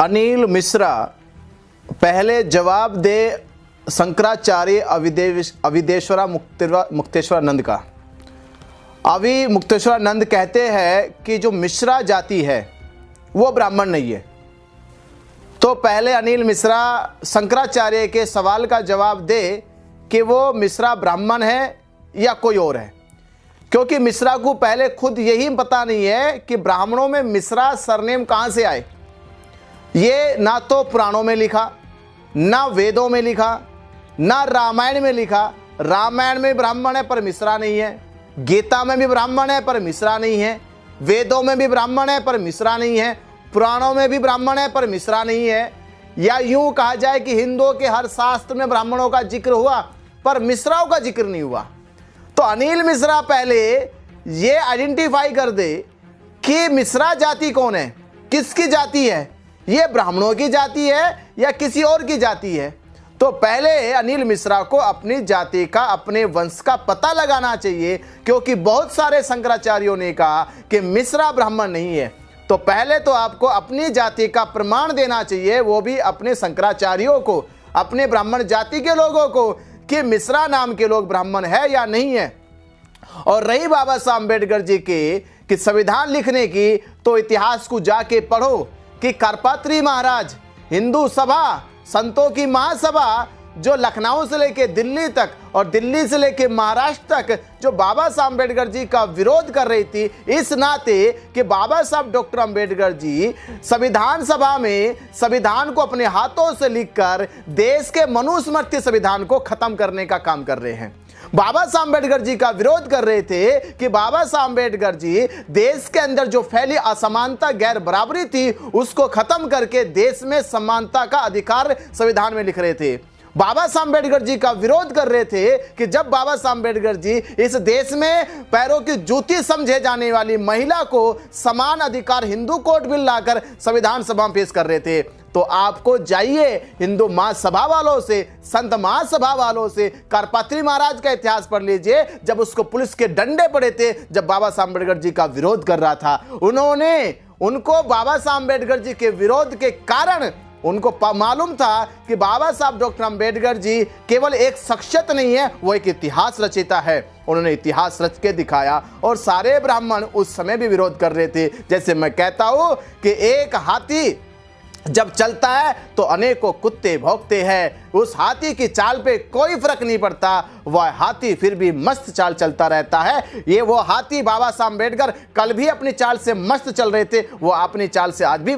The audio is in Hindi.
अनिल मिश्रा पहले जवाब दे शंकराचार्य अविदेश्वरा मुक्तेश्वरानंद का। अभी मुक्तेश्वरानंद कहते हैं कि जो मिश्रा जाति है वो ब्राह्मण नहीं है। तो पहले अनिल मिश्रा शंकराचार्य के सवाल का जवाब दे कि वो मिश्रा ब्राह्मण है या कोई और है, क्योंकि मिश्रा को पहले खुद यही पता नहीं है कि ब्राह्मणों में मिश्रा सरनेम कहाँ से आए। ये ना तो पुराणों में लिखा, ना वेदों में लिखा, ना रामायण में लिखा। रामायण में ब्राह्मण है पर मिश्रा नहीं है, गीता में भी ब्राह्मण है पर मिश्रा नहीं है, वेदों में भी ब्राह्मण है पर मिश्रा नहीं है, पुराणों में भी ब्राह्मण है पर मिश्रा नहीं है। या यूं कहा जाए कि हिंदुओं के हर शास्त्र में ब्राह्मणों का जिक्र हुआ पर मिश्राओं का जिक्र नहीं हुआ। तो अनिल मिश्रा पहले ये आइडेंटिफाई कर दे कि मिश्रा जाति कौन है, किसकी जाति है, ये ब्राह्मणों की जाति है या किसी और की जाति है। तो पहले अनिल मिश्रा को अपनी जाति का, अपने वंश का पता लगाना चाहिए, क्योंकि बहुत सारे शंकराचार्यों ने कहा कि मिश्रा ब्राह्मण नहीं है। तो पहले तो आपको अपनी जाति का प्रमाण देना चाहिए, वो भी अपने शंकराचार्यों को, अपने ब्राह्मण जाति के लोगों को, कि मिश्रा नाम के लोग ब्राह्मण है या नहीं है। और रही बाबा साहब अम्बेडकर जी की संविधान लिखने की, तो इतिहास को जाके पढ़ो कि करपात्री महाराज, हिंदू सभा, संतों की महासभा जो लखनऊ से लेके दिल्ली तक और दिल्ली से लेके महाराष्ट्र तक जो बाबा साहब अम्बेडकर जी का विरोध कर रही थी, इस नाते कि बाबा साहब डॉक्टर अम्बेडकर जी संविधान सभा में संविधान को अपने हाथों से लिखकर देश के मनुस्मृति संविधान को खत्म करने का काम कर रहे हैं। बाबा साहब अम्बेडकर जी का विरोध कर रहे थे कि बाबा साहब अम्बेडकर जी देश के अंदर जो फैली असमानता, गैर बराबरी थी, उसको खत्म करके देश में समानता का अधिकार संविधान में लिख रहे थे। बाबा साहब अम्बेडकर जी का विरोध कर रहे थे कि जब बाबा साहब अम्बेडकर जी इस देश में पैरों की जूती समझे जाने वाली महिला को समान अधिकार हिंदू कोड बिल लाकर संविधान सभा में पेश कर रहे थे। तो आपको जाइए हिंदू महासभा वालों से, संत महासभा वालों से करपात्री महाराज का इतिहास पढ़ लीजिए। जब उसको पुलिस के डंडे पड़े थे, जब बाबा साहब अम्बेडकर जी का विरोध कर रहा था, उनको बाबा साहब अम्बेडकर जी के विरोध के कारण उनको मालूम था कि बाबा साहब डॉक्टर अम्बेडकर जी केवल एक शख्सियत नहीं है, वो एक इतिहास रचयिता है। उन्होंने इतिहास रच के दिखाया और सारे ब्राह्मण उस समय भी विरोध कर रहे थे। जैसे मैं कहता हूं कि एक हाथी जब चलता है तो अनेकों कुत्ते भौंकते हैं, उस हाथी की चाल पे कोई फर्क नहीं पड़ता, वह हाथी फिर भी मस्त चाल चलता रहता है। ये वो हाथी बाबा साहब अम्बेडकर कल भी अपनी चाल से मस्त चल रहे थे, वो अपनी चाल से आज भी